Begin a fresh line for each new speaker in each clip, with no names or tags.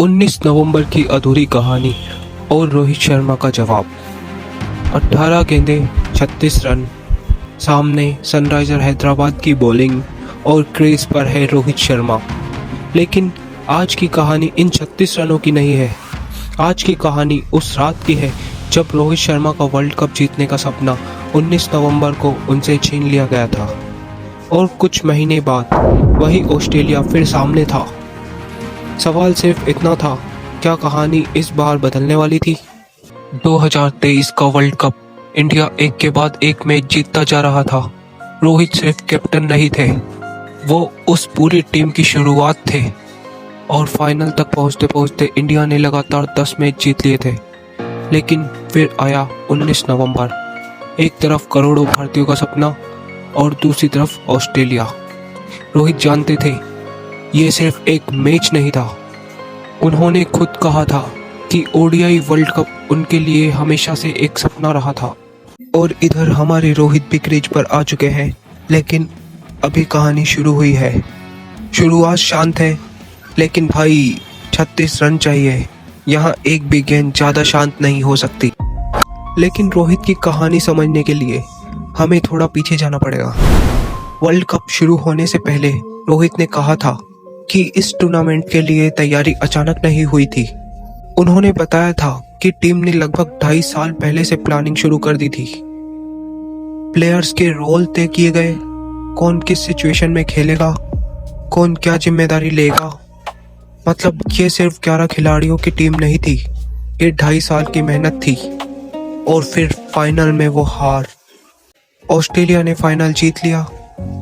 19 नवंबर की अधूरी कहानी और रोहित शर्मा का जवाब। 18 गेंदें 36 रन। सामने सनराइजर हैदराबाद की बॉलिंग और क्रीज पर है रोहित शर्मा। लेकिन आज की कहानी इन 36 रनों की नहीं है। आज की कहानी उस रात की है जब रोहित शर्मा का वर्ल्ड कप जीतने का सपना 19 नवंबर को उनसे छीन लिया गया था और कुछ महीने बाद वही ऑस्ट्रेलिया फिर सामने था। सवाल सिर्फ इतना था, क्या कहानी इस बार बदलने वाली थी? 2023 का वर्ल्ड कप इंडिया एक के बाद एक मैच जीतता जा रहा था। रोहित सिर्फ कैप्टन नहीं थे, वो उस पूरी टीम की शुरुआत थे और फाइनल तक पहुंचते पहुंचते इंडिया ने लगातार 10 मैच जीत लिए थे। लेकिन फिर आया 19 नवंबर। एक तरफ करोड़ों भारतीयों का सपना और दूसरी तरफ ऑस्ट्रेलिया। रोहित जानते थे ये सिर्फ एक मैच नहीं था। उन्होंने खुद कहा था कि ओडीआई वर्ल्ड कप उनके लिए हमेशा से एक सपना रहा था। और इधर हमारे रोहित भी क्रीज पर आ चुके हैं, लेकिन अभी कहानी शुरू हुई है। शुरुआत शांत है, लेकिन भाई 36 रन चाहिए। यहाँ एक भी गेंद ज्यादा शांत नहीं हो सकती। लेकिन रोहित की कहानी समझने के लिए हमें थोड़ा पीछे जाना पड़ेगा। वर्ल्ड कप शुरू होने से पहले रोहित ने कहा था कि इस टूर्नामेंट के लिए तैयारी अचानक नहीं हुई थी। उन्होंने बताया था कि टीम ने लगभग 2.5 साल पहले से प्लानिंग शुरू कर दी थी। प्लेयर्स के रोल तय किए गए, कौन किस सिचुएशन में खेलेगा, कौन क्या जिम्मेदारी लेगा। मतलब ये सिर्फ 11 खिलाड़ियों की टीम नहीं थी, ये 2.5 साल की मेहनत थी। और फिर फाइनल में वो हार। ऑस्ट्रेलिया ने फाइनल जीत लिया।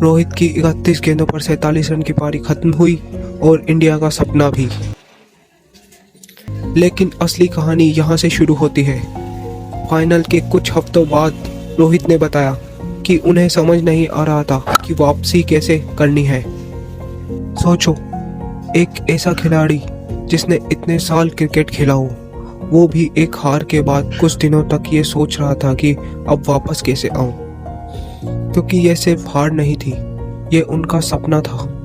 रोहित की 31 गेंदों पर 47 रन की पारी खत्म हुई और इंडिया का सपना भी। लेकिन असली कहानी यहाँ से शुरू होती है। फाइनल के कुछ हफ्तों बाद रोहित ने बताया कि उन्हें समझ नहीं आ रहा था कि वापसी कैसे करनी है। सोचो, एक ऐसा खिलाड़ी जिसने इतने साल क्रिकेट खेला हो, वो भी एक हार के बाद कुछ दिनों तक ये सोच रहा था कि अब वापस कैसे आऊं, क्योंकि ये सिर्फ हार नहीं थी, ये उनका सपना था।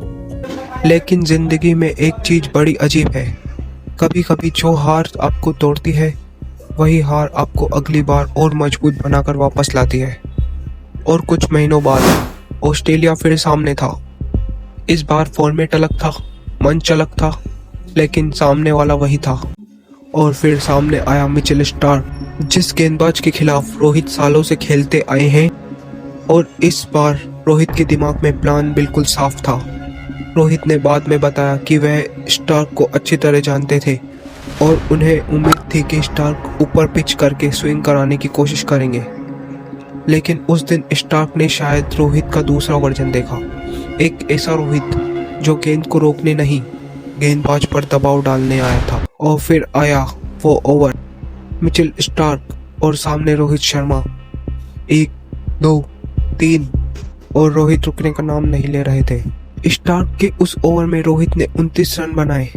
लेकिन जिंदगी में एक चीज बड़ी अजीब है। कभी कभी जो हार आपको तोड़ती है, वही हार आपको अगली बार और मजबूत बनाकर वापस लाती है। और कुछ महीनों बाद ऑस्ट्रेलिया फिर सामने था। इस बार फॉर्मेट अलग था, मंच अलग था, लेकिन सामने वाला वही था। और फिर सामने आया मिचेल स्टार्क, जिस गेंदबाज के खिलाफ रोहित सालों से खेलते आए हैं। और इस बार रोहित के दिमाग में प्लान बिल्कुल साफ था। रोहित ने बाद में बताया कि वह स्टार्क को अच्छी तरह जानते थे और उन्हें उम्मीद थी कि स्टार्क ऊपर पिच करके स्विंग कराने की कोशिश करेंगे। लेकिन उस दिन स्टार्क ने शायद रोहित का दूसरा वर्जन देखा। एक ऐसा रोहित जो गेंद को रोकने नहीं, गेंदबाज पर दबाव डालने आया था। और फिर आया वो ओवर, मिचेल स्टार्क और सामने रोहित शर्मा। 1, 2, 3 और रोहित रुकने का नाम नहीं ले रहे थे। स्टार्क के उस ओवर में रोहित ने 29 रन बनाए,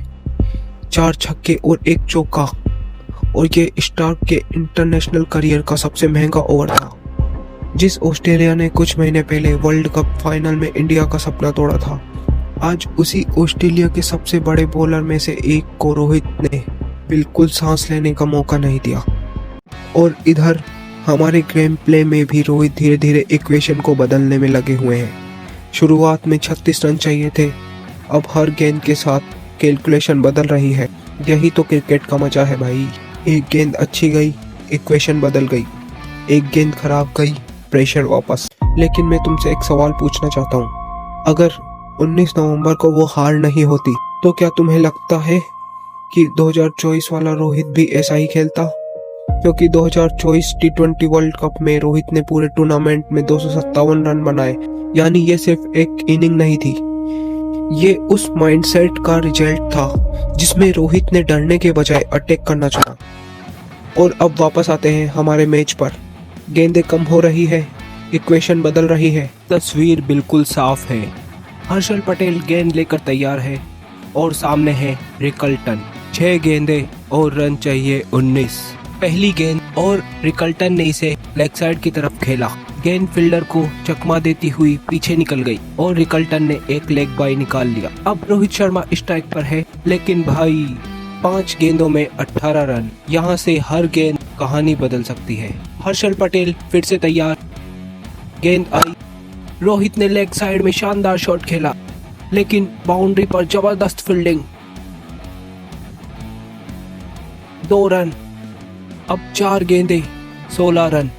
4 छक्के और 1 चौका। और ये स्टार्क के इंटरनेशनल करियर का सबसे महंगा ओवर था। जिस ऑस्ट्रेलिया ने कुछ महीने पहले वर्ल्ड कप फाइनल में इंडिया का सपना तोड़ा था, आज उसी ऑस्ट्रेलिया के सबसे बड़े बॉलर में से एक को रोहित ने बिल्कुल सांस लेने का मौका नहीं दिया। और इधर हमारे गेम प्ले में भी रोहित धीरे धीरे इक्वेशन को बदलने में लगे हुए हैं। शुरुआत में 36 रन चाहिए थे, अब हर गेंद के साथ कैलकुलेशन बदल रही है। यही तो क्रिकेट का मजा है भाई। एक गेंद अच्छी गई, इक्वेशन बदल गई। एक गेंद खराब गई, प्रेशर वापस। लेकिन मैं तुमसे एक सवाल पूछना चाहता हूँ, अगर 19 नवंबर को वो हार नहीं होती, तो क्या तुम्हें लगता है कि 2024 वाला रोहित भी ऐसा ही खेलता? क्योंकि 2024 T20 वर्ल्ड कप में रोहित ने पूरे टूर्नामेंट में 257 रन बनाए। यानी ये सिर्फ एक इनिंग नहीं थी, ये उस माइंडसेट का रिजल्ट था जिसमें रोहित ने डरने के बजाय अटैक करना चुना। और अब वापस आते हैं हमारे मैच पर। गेंदें कम हो रही है, इक्वेशन बदल रही है, तस्वीर बिल्कुल साफ है। हर्षल पटेल गेंद लेकर तैयार है और सामने है रिकल्टन। 6 गेंदें और रन चाहिए 19। पहली गेंद और रिकल्टन ने इसे लेग साइड की तरफ खेला। गेंद फील्डर को चकमा देती हुई पीछे निकल गई और रिकल्टन ने एक लेग बाय निकाल लिया। अब रोहित शर्मा स्ट्राइक पर है, लेकिन भाई 5 गेंदों में 18 रन। यहाँ से हर गेंद कहानी बदल सकती है। हर्षल पटेल फिर से तैयार। गेंद आई, रोहित ने लेग साइड में शानदार शॉट खेला, लेकिन बाउंड्री पर जबरदस्त फील्डिंग। 2 रन। अब 4 गेंदें, 16 रन।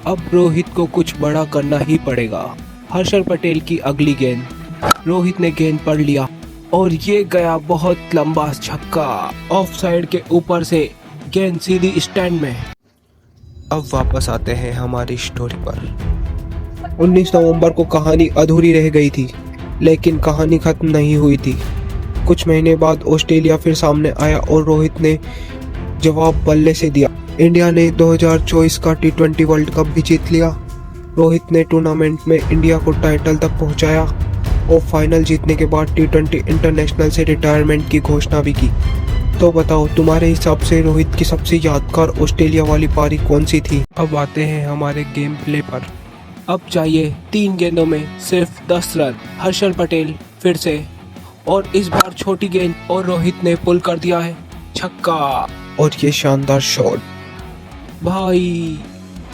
अब रोहित को कुछ बड़ा करना ही पड़ेगा। हर्षल पटेल की अगली गेंद, रोहित ने गेंद पढ़ लिया और ये गया बहुत लंबा छक्का। ऑफ साइड के ऊपर से गेंद सीधी स्टैंड में। अब वापस आते हैं हमारी स्टोरी पर। 19 नवंबर को कहानी अधूरी रह गई थी, लेकिन कहानी खत्म नहीं हुई थी। कुछ महीने बाद ऑस्ट्रेलिया फिर सामने आया और रोहित ने जवाब बल्ले से दिया। इंडिया ने 2024 का T20 वर्ल्ड कप भी जीत लिया। रोहित ने टूर्नामेंट में इंडिया को टाइटल तक पहुंचाया और फाइनल जीतने के बाद T20 इंटरनेशनल से रिटायरमेंट की घोषणा भी की। तो बताओ, तुम्हारे हिसाब से रोहित की सबसे यादगार ऑस्ट्रेलिया वाली पारी कौन सी थी? अब आते हैं हमारे गेम प्ले पर। अब चाहिए 3 गेंदों में सिर्फ 10 रन। हर्षल पटेल फिर से, और इस बार छोटी गेंद और रोहित ने पुल कर दिया है, छक्का। और ये शानदार शॉट। भाई,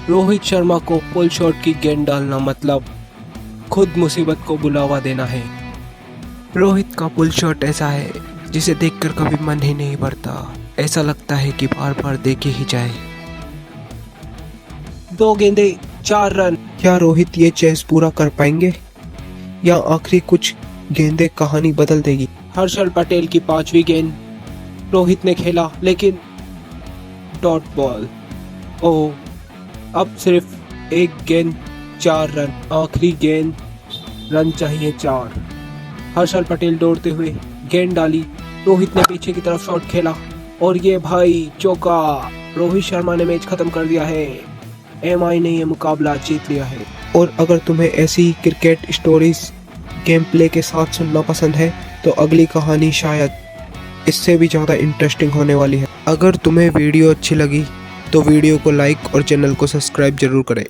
रोहित शर्मा को पुल शॉट की गेंद डालना मतलब खुद मुसीबत को बुलावा देना है। रोहित का पुल शॉट ऐसा है जिसे देखकर कभी मन ही नहीं भरता। ऐसा लगता है कि बार बार देखे ही जाए। 2 गेंदें, 4 रन। क्या रोहित ये चेस पूरा कर पाएंगे या आखिरी कुछ गेंदें कहानी बदल देगी? हर्षल पटेल की 5वीं गेंद, रोहित ने खेला लेकिन डॉट बॉल। ओह, अब सिर्फ 1 गेंद, 4 रन। आखिरी गेंद, रन चाहिए 4। हर्षल पटेल दौड़ते हुए गेंद डाली, रोहित ने पीछे की तरफ शॉट खेला और ये भाई चौका। रोहित शर्मा ने मैच खत्म कर दिया है। MI ने ये मुकाबला जीत लिया है। और अगर तुम्हें ऐसी क्रिकेट स्टोरीज गेम प्ले के साथ सुनना पसंद है तो अगली कहानी शायद इससे भी ज़्यादा इंटरेस्टिंग होने वाली है। अगर तुम्हें वीडियो अच्छी लगी तो वीडियो को लाइक और चैनल को सब्सक्राइब जरूर करें।